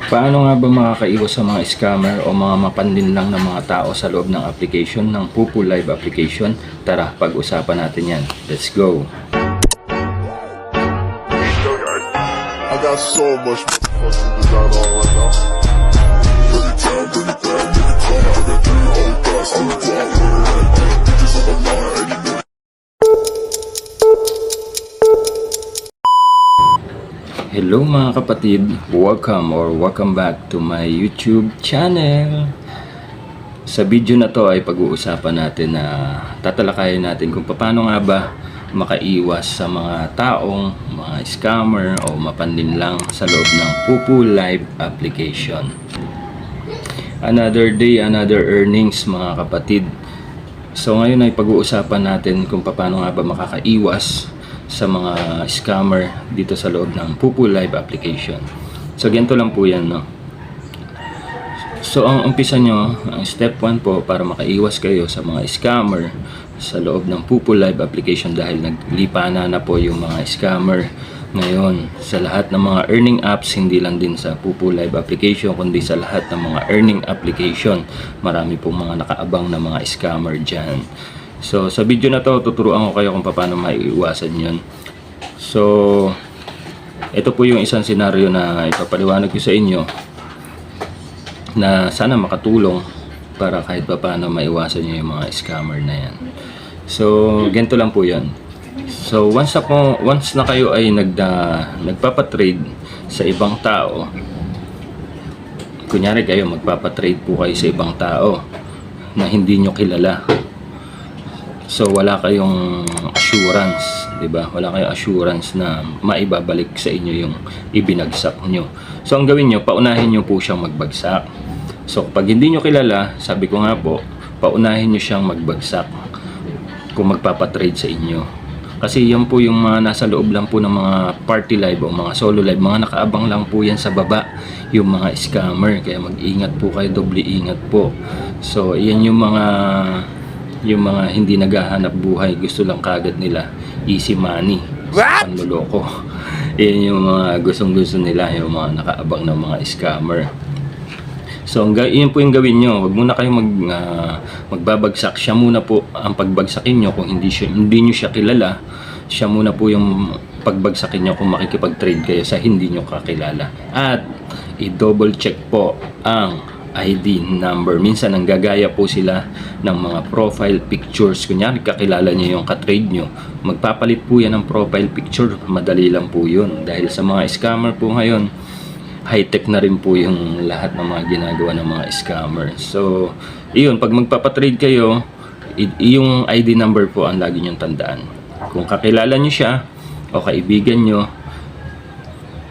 Paano nga ba makakaiwas sa mga scammer o mga mapandin lang ng mga tao sa loob ng application ng Pupu Live application? Tara, pag-usapan natin yan. Let's go! I got so much motherfucking design on right now. Bring it down, bring it down, bring it down. I got 3 whole thoughts on the block. Bitches on the line, and you know. Hello mga kapatid, welcome back to my YouTube channel. Sa video na to ay pag-uusapan natin na tatalakayin natin kung paano nga ba makaiwas sa mga taong mga scammer o mapandin lang sa loob ng Pupu Live application. Another day, another earnings mga kapatid. So ngayon ay pag-uusapan natin kung paano nga ba makakaiwas sa mga scammer dito sa loob ng Pupu Live application. So ganito lang po yan, no? So ang umpisa nyo, ang step 1 po para makaiwas kayo sa mga scammer sa loob ng Pupu Live application, dahil naglipana na po yung mga scammer ngayon sa lahat ng mga earning apps, hindi lang din sa Pupu Live application kundi sa lahat ng mga earning application. Marami pong mga nakaabang na mga scammer dyan. So sa video na to, tuturuan ko kayo kung paano maiiwasan yun. So ito po yung isang senaryo na ipapaliwanag ko sa inyo na sana makatulong para kahit paano maiwasan nyo yung mga scammer na yan. So ganito lang po yan. So once na kayo ay nagpapatrade sa ibang tao, kunyari kayo magpapatrade po kayo sa ibang tao na hindi nyo kilala. So wala kayong assurance, 'di ba? Wala kayong assurance na maibabalik sa inyo yung ibinagsak nyo. So ang gawin nyo, paunahin nyo po siyang magbagsak. So pag hindi nyo kilala, sabi ko nga po, paunahin nyo siyang magbagsak kung magpapatrade sa inyo. Kasi yan po yung mga nasa loob lang po ng mga party live o mga solo live, mga nakaabang lang po yan sa baba, yung mga scammer. Kaya mag-ingat po kayo, doble ingat po. So yan yung mga hindi naghahanap buhay, gusto lang kagad nila easy money, panloloko. Yan yung mga gustong-gusto nila, yung mga nakaabang ng mga scammer. So yun po yung gawin nyo. Huwag muna kayong magbabagsak. Siya muna po ang pagbagsakin nyo. Kung hindi nyo siya kilala, siya muna po yung pagbagsakin nyo kung makikipag-trade kayo sa hindi nyo kakilala. At i-double check po ang ID number. Minsan nanggagaya po sila ng mga profile pictures. Kunyari kakilala nyo yung katrade nyo, magpapalit po yan ng profile picture. Madali lang po yun. Dahil sa mga scammer po ngayon, high-tech na rin po yung lahat ng mga ginagawa ng mga scammer. So iyon, pag magpapatrade kayo, yung ID number po ang lagi nyong tandaan. Kung kakilala nyo siya o kaibigan nyo,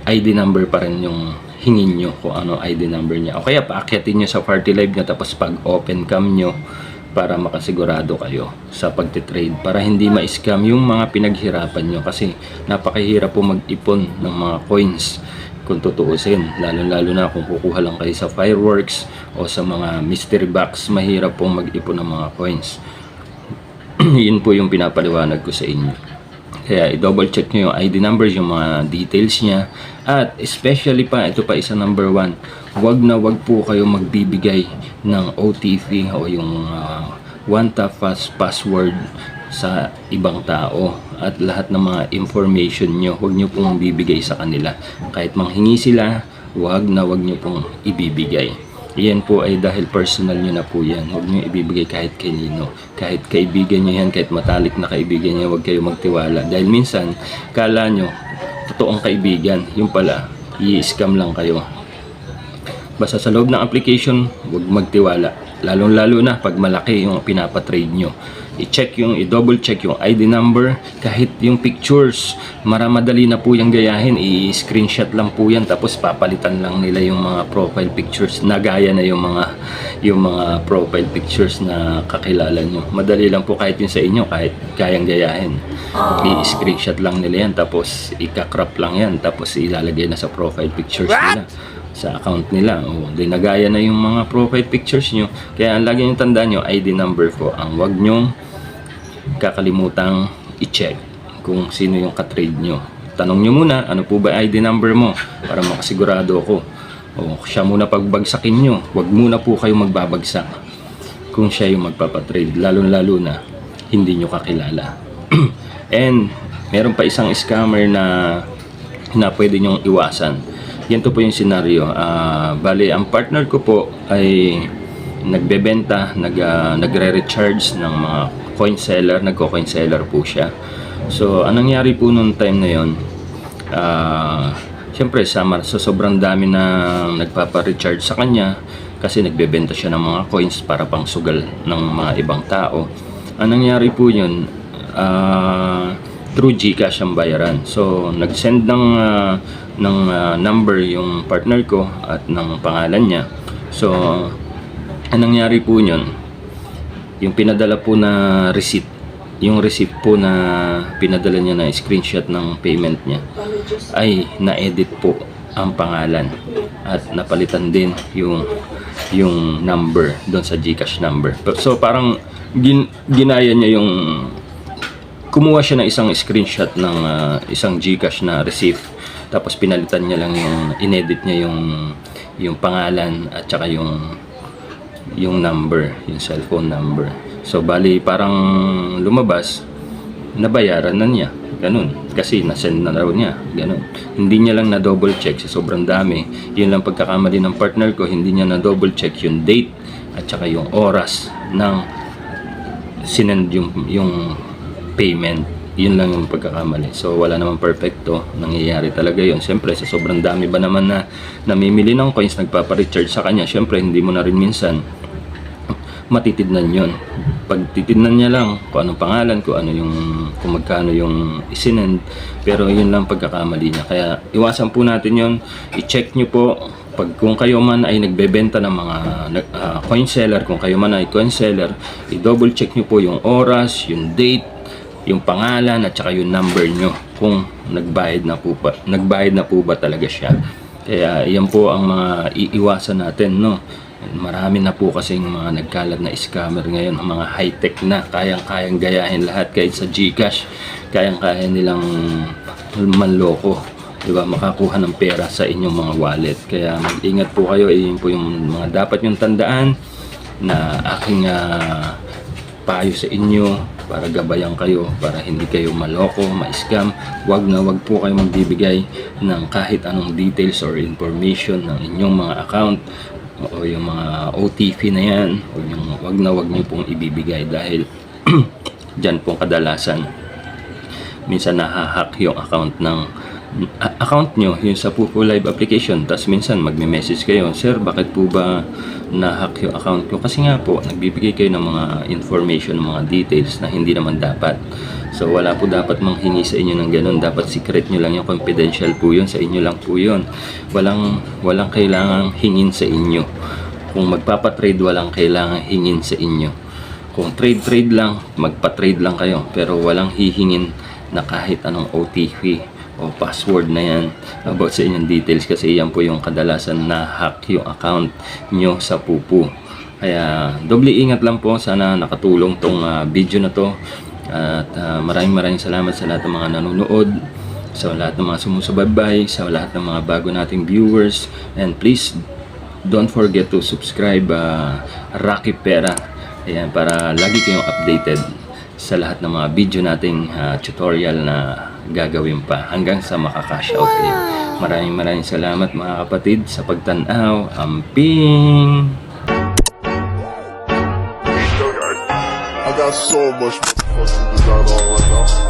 ID number pa rin yung hingin nyo, kung ano ID number niya. O kaya paakyatin nyo sa party live niya, tapos pag open cam nyo para makasigurado kayo sa pagtitrade, para hindi ma-scam yung mga pinaghirapan nyo. Kasi napakahirap po mag-ipon ng mga coins kung tutuusin, lalo na kung kukuha lang kayo sa fireworks o sa mga mystery box. Mahirap pong mag-ipon ng mga coins. Yun po yung pinapaliwanag ko sa inyo. Kaya i-double check nyo yung ID numbers, yung mga details niya. At especially pa, ito pa isa number 1, wag po kayo magbibigay ng OTP o yung one tap password sa ibang tao. At lahat ng mga information nyo, huwag nyo pong bibigay sa kanila. Kahit manghingi sila, wag nyo pong ibibigay. Yan po ay dahil personal nyo na po yan. Huwag nyo ibibigay kahit kanino. Kahit kaibigan nyo yan, kahit matalik na kaibigan nyo, huwag kayo magtiwala. Dahil minsan, kala nyo, totoong kaibigan, yung pala, i-scam lang kayo. Basta sa loob ng application, huwag magtiwala. Lalong-lalo na pag malaki yung pinapatrade nyo. I-double check yung ID number, kahit yung pictures, madali na po yung gayahin, i-screenshot lang po yan, tapos papalitan lang nila yung mga profile pictures, nagaya na yung mga profile pictures na kakilala nyo. Madali lang po kahit yun sa inyo, kahit kayang gayahin. I-screenshot lang nila yan, tapos i-crop lang yan, tapos ilalagay na sa profile pictures nila, sa account nila. Di nagaya na yung mga profile pictures nyo. Kaya ang lagi nyo tandaan nyo, ID number po ang wag nyong kakalimutang i-check kung sino yung katrade nyo. Tanong nyo muna, ano po ba ID number mo, para makasigurado ako o siya muna pagbagsakin nyo, wag muna po kayo magbabagsak kung siya yung magpapatrade, lalo na hindi nyo kakilala. And meron pa isang scammer na pwede nyong iwasan. Yan to po yung senaryo. Bali, ang partner ko po ay nagbebenta, nagre-recharge ng mga coin seller, nagko-coin seller po siya. So, anong nangyari po nung time na yon? Siyempre, sa sobrang dami na nagpapa-recharge sa kanya kasi nagbebenta siya ng mga coins para pang sugal ng mga ibang tao. Ang nangyari po yun, through GCash ang bayaran. So, nag-send ng number yung partner ko at ng pangalan niya. So, ang nangyari po yun, yung pinadala po na receipt, yung receipt po na pinadala niya na screenshot ng payment niya ay na-edit po ang pangalan at napalitan din yung number doon sa GCash number. So parang ginaya niya yung kumuha siya ng isang screenshot ng isang GCash na receipt, tapos pinalitan niya lang inedit niya yung pangalan at saka yung number, yung cellphone number. So bali parang lumabas, nabayaran na niya, ganun, kasi nasend na raw niya, ganun. Hindi niya lang na double check sa sobrang dami. Yun lang pagkakamali ng partner ko, hindi niya na double check yung date at saka yung oras ng sinend yung payment. Yun lang yung pagkakamali. So wala naman perfecto, nangyayari talaga yun. Siyempre sa sobrang dami ba naman na namimili ng coins, nagpapa-recharge sa kanya, siyempre hindi mo na rin minsan matitidnan yun. Pag titidnan niya lang kung anong pangalan, kung magkano yung isinend, pero yun lang pagkakamali niya. Kaya iwasan po natin yun. I-check nyo po kung kayo man ay nagbebenta ng mga coin seller, kung kayo man ay coin seller, i-double check nyo po yung oras, yung date, yung pangalan at saka yung number nyo kung nagbayad na po ba talaga siya. Kaya yan po ang mga iiwasan natin, no. Marami na po kasing mga nagkalat na scammer ngayon, mga high-tech na, kayang-kayang gayahin lahat. Kahit sa GCash, kayang-kaya nilang manloko, diba, makakuha ng pera sa inyong mga wallet. Kaya mag-ingat po kayo. Yun po yung mga dapat yung tandaan na aking payo sa inyo para gabayan kayo, para hindi kayo maloko, ma-scam. Wag po kayo magbibigay ng kahit anong details or information ng inyong mga account o yung mga OTP na yan, o yung wag nyo pong ibibigay dahil dyan pong kadalasan minsan nahahack yung account nyo, yung sa Pupo Live application. Tas minsan magme-message kayo, "Sir, bakit po ba nahack yung account ko?" Kasi nga po, nagbibigay kayo ng mga information, mga details na hindi naman dapat. So wala po dapat manghingi sa inyo ng ganun. Dapat secret nyo lang yung, confidential po yun, sa inyo lang po yun. Walang kailangang hingin sa inyo. Kung magpapatrade, walang kailangang hingin sa inyo. Kung trade lang, magpa-trade lang kayo, pero walang hihingin na kahit anong OTP o password na yan about sa inyong details, kasi yan po yung kadalasan na hack yung account nyo sa Pupo. Kaya doble ingat lang po. Sana nakatulong tong video na to. At maraming salamat sa lahat ng mga nanonood, sa lahat ng mga sumusubaybay, sa lahat ng mga bago nating viewers. And please don't forget to subscribe Rocky Pera. Ayan, para lagi kayong updated sa lahat ng mga video nating tutorial na gagawin pa hanggang sa makaka-shoutout kayo. Maraming salamat mga kapatid sa pagtanaw. Amping! I got so much fucking design on right now.